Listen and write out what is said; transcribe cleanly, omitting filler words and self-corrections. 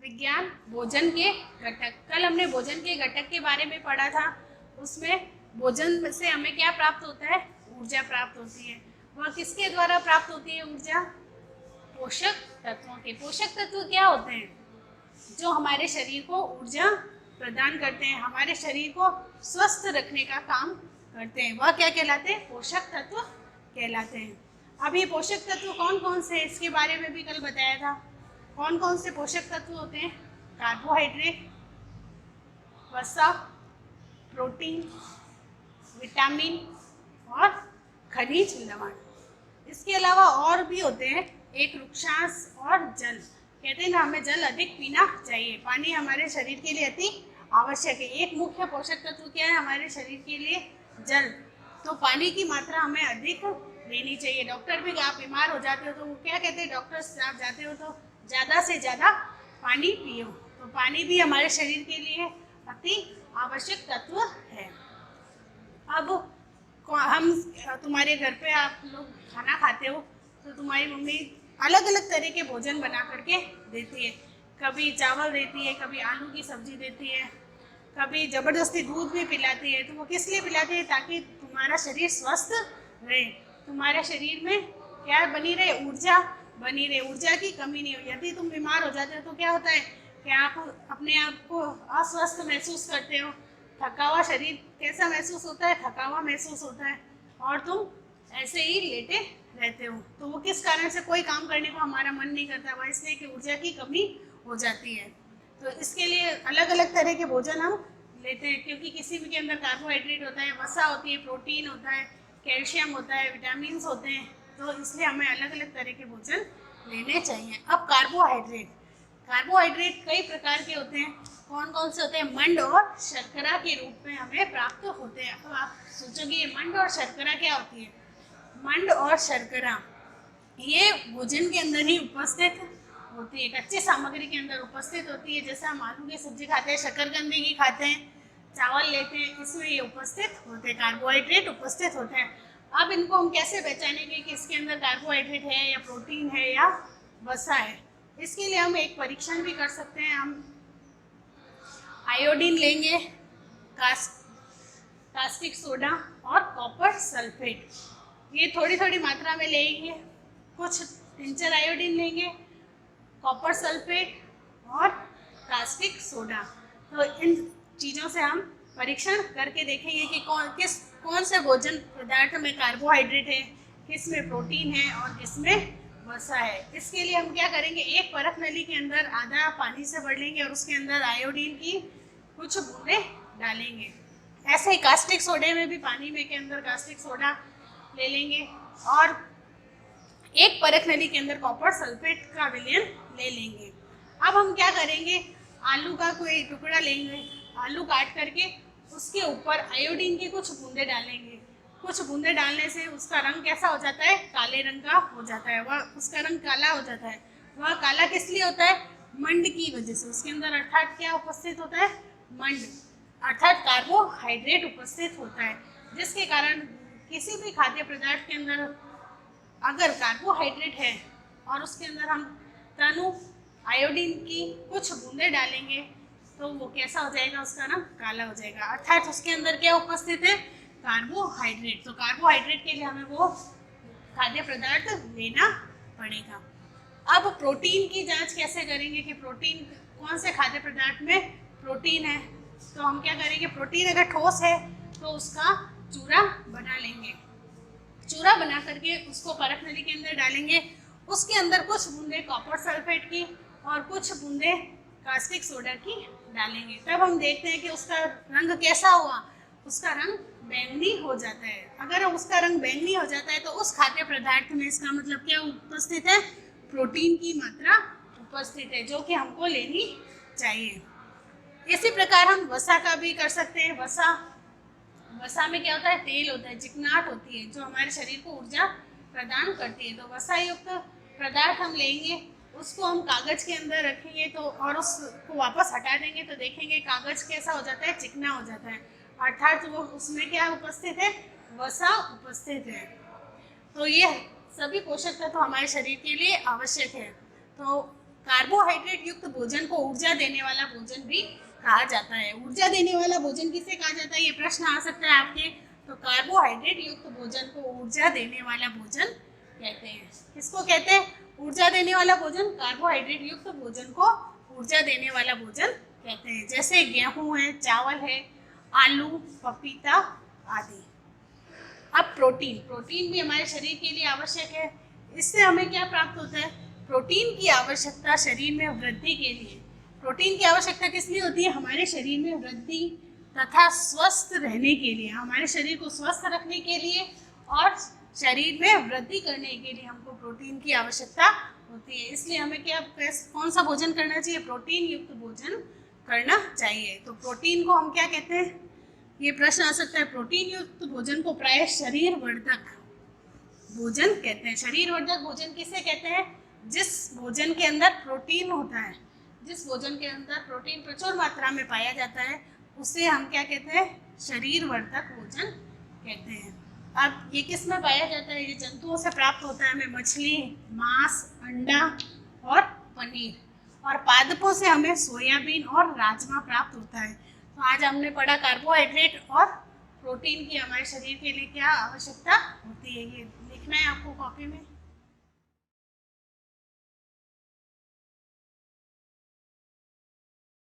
विज्ञान भोजन के घटक। कल हमने भोजन के घटक के बारे में पढ़ा था। उसमें भोजन से हमें क्या प्राप्त होता है? ऊर्जा प्राप्त होती है। वह किसके द्वारा प्राप्त होती है ऊर्जा? पोषक तत्वों के। पोषक तत्व क्या होते हैं? जो हमारे शरीर को ऊर्जा प्रदान करते हैं, हमारे शरीर को स्वस्थ रखने का काम करते हैं। वह क्या कहलाते हैं? पोषक तत्व कहलाते हैं। अब ये पोषक तत्व कौन कौन से हैं इसके बारे में भी कल बताया था। कौन कौन से पोषक तत्व होते हैं? कार्बोहाइड्रेट, वसा, प्रोटीन, विटामिन और खनिज लवण। इसके अलावा और भी होते हैं, एक रुक्षांश और जल। कहते हैं ना, हमें जल अधिक पीना चाहिए। पानी हमारे शरीर के लिए अति आवश्यक है। एक मुख्य पोषक तत्व क्या है हमारे शरीर के लिए? जल। तो पानी की मात्रा हमें अधिक लेनी चाहिए। डॉक्टर भी, आप बीमार हो जाते हो तो वो क्या कहते हैं? डॉक्टर से आप जाते हो तो ज़्यादा से ज़्यादा पानी पियो। तो पानी भी हमारे शरीर के लिए अति आवश्यक तत्व है। अब हम, तुम्हारे घर पे आप लोग खाना खाते हो तो तुम्हारी मम्मी अलग अलग तरह के भोजन बना करके देती है। कभी चावल देती है, कभी आलू की सब्जी देती है, कभी ज़बरदस्ती दूध भी पिलाती है। तो वो किस लिए पिलाती है? ताकि तुम्हारा शरीर स्वस्थ रहे, तुम्हारे शरीर में क्या बनी रहे? ऊर्जा बनी रहे, ऊर्जा की कमी नहीं हो। यदि तुम बीमार हो जाते हो तो क्या होता है कि आप अपने आप को अस्वस्थ महसूस करते हो, थका हुआ शरीर कैसा महसूस होता है? थका हुआ महसूस होता है और तुम ऐसे ही लेटे रहते हो। तो वो किस कारण से? कोई काम करने को हमारा मन नहीं करता, वह इसलिए कि ऊर्जा की कमी हो जाती है। तो इसके लिए अलग अलग तरह के भोजन हम लेते हैं, क्योंकि किसी भी के अंदर कार्बोहाइड्रेट होता है, वसा होती है, प्रोटीन होता है, कैल्शियम होता है, विटामिन होते हैं। तो इसलिए हमें अलग अलग तरह के भोजन लेने चाहिए। अब कार्बोहाइड्रेट, कार्बोहाइड्रेट कई प्रकार के होते हैं। कौन कौन से होते हैं? मंड और शर्करा के रूप में हमें प्राप्त होते हैं। अब आप सोचोगे ये मंड और शर्करा क्या होती है? मंड और शर्करा ये भोजन के अंदर ही उपस्थित होती है, कच्ची सामग्री के अंदर उपस्थित होती है। जैसे हम आलू की सब्जी खाते हैं, शकरकंदी की खाते हैं, चावल लेते हैं, इसमें ये उपस्थित होते हैं, कार्बोहाइड्रेट उपस्थित होते हैं। अब इनको हम कैसे पहचानेंगे कि इसके अंदर कार्बोहाइड्रेट है या प्रोटीन है या वसा है? इसके लिए हम एक परीक्षण भी कर सकते हैं। हम आयोडीन लेंगे, कास्टिक सोडा और कॉपर सल्फेट, ये थोड़ी थोड़ी मात्रा में लेंगे। कुछ टिंचर आयोडीन लेंगे, कॉपर सल्फेट और कास्टिक सोडा। तो इन चीज़ों से हम परीक्षण करके देखेंगे कि कौन से भोजन पदार्थ में कार्बोहाइड्रेट है, किस में प्रोटीन है और किस में वसा है। इसके लिए हम क्या करेंगे? एक परख नली के अंदर आधा पानी से भर लेंगे और उसके अंदर आयोडीन की कुछ बूंदें डालेंगे। ऐसे ही कास्टिक सोडे में भी पानी में के अंदर कास्टिक सोडा ले लेंगे और एक परख नली के अंदर कॉपर सल्फेट का विलयन ले लेंगे। अब हम क्या करेंगे? आलू का कोई टुकड़ा लेंगे, आलू काट करके उसके ऊपर आयोडीन की कुछ बूंदे डालेंगे। कुछ बूंदे डालने से उसका रंग कैसा हो जाता है? काले रंग का हो जाता है। वह उसका रंग काला हो जाता है। वह काला किस लिए होता है? मंड की वजह से। उसके अंदर अर्थात क्या उपस्थित होता है? मंड, अर्थात कार्बोहाइड्रेट उपस्थित होता है, जिसके कारण किसी भी खाद्य पदार्थ के अंदर अगर कार्बोहाइड्रेट है और उसके अंदर हम तनु आयोडीन की कुछ बूंदें डालेंगे तो वो कैसा हो जाएगा? उसका रंग काला हो जाएगा। अर्थात उसके अंदर क्या उपस्थित है? कार्बोहाइड्रेट। तो कार्बोहाइड्रेट के लिए हमें वो खाद्य पदार्थ लेना पड़ेगा। अब प्रोटीन की जांच कैसे करेंगे कि प्रोटीन कौन से खाद्य पदार्थ में प्रोटीन है? तो हम क्या करेंगे? प्रोटीन अगर ठोस है तो उसका चूरा बना लेंगे। चूरा बना करके उसको परख नली के अंदर डालेंगे। उसके अंदर कुछ बूंदे कॉपर सल्फेट की और कुछ बूंदे कास्टिक सोडा की डालेंगे। तब हम देखते हैं कि उसका रंग कैसा हुआ? उसका रंग बैंगनी हो जाता है। अगर उसका रंग बैंगनी हो जाता है तो उस खाद्य पदार्थ में इसका मतलब क्या उपस्थित है? प्रोटीन की मात्रा उपस्थित है, जो कि हमको लेनी चाहिए। इसी प्रकार हम वसा का भी कर सकते हैं। वसा में क्या होता है? तेल होता है, चिकनाहट होती है, जो हमारे शरीर को ऊर्जा प्रदान करती है। तो वसा युक्त पदार्थ हम लेंगे, उसको हम कागज के अंदर रखेंगे तो और उसको वापस हटा देंगे तो देखेंगे कागज कैसा हो जाता है? चिकना हो जाता है। अर्थात वो उसमें क्या उपस्थित है? वसा उपस्थित है। तो ये सभी पोषक तत्व हमारे शरीर के लिए आवश्यक है। तो कार्बोहाइड्रेट युक्त भोजन को ऊर्जा देने वाला भोजन भी कहा जाता है। ऊर्जा देने वाला भोजन किसे कहा जाता है, ये प्रश्न आ सकता है आपके। तो कार्बोहाइड्रेट युक्त भोजन को ऊर्जा देने वाला भोजन कहते हैं। किसको कहते हैं? ऊर्जा देने वाला भोजन। कार्बोहाइड्रेट युक्त भोजन को ऊर्जा देने वाला भोजन कहते हैं। जैसे गेहूं है, चावल है, आलू, पपीता आदि। अब प्रोटीन, प्रोटीन भी हमारे शरीर के लिए आवश्यक है। इससे हमें क्या प्राप्त होता है? प्रोटीन की आवश्यकता शरीर में वृद्धि के लिए। प्रोटीन की आवश्यकता किस लिए होती है? हमारे शरीर में वृद्धि तथा स्वस्थ रहने के लिए, हमारे शरीर को स्वस्थ रखने के लिए और शरीर में वृद्धि करने के लिए हमको प्रोटीन की आवश्यकता होती है। इसलिए हमें क्या, कौन सा भोजन करना चाहिए? प्रोटीन युक्त भोजन करना चाहिए। तो प्रोटीन को हम क्या कहते हैं? ये प्रश्न आ सकता है। प्रोटीन युक्त भोजन को प्रायः शरीर वर्धक भोजन कहते हैं। शरीर वर्धक भोजन किसे कहते हैं? जिस भोजन के अंदर प्रोटीन होता है, जिस भोजन के अंदर प्रोटीन प्रचुर मात्रा में पाया जाता है, उसे हम क्या कहते हैं? शरीर वर्धक भोजन कहते हैं। अब ये किस में पाया जाता है? ये जंतुओं से प्राप्त होता है हमें। मछली, मांस, अंडा और पनीर। और पादपों से हमें सोयाबीन और राजमा प्राप्त होता है। तो आज हमने पढ़ा कार्बोहाइड्रेट और प्रोटीन की हमारे शरीर के लिए क्या आवश्यकता होती है। ये लिखना है आपको कॉपी में।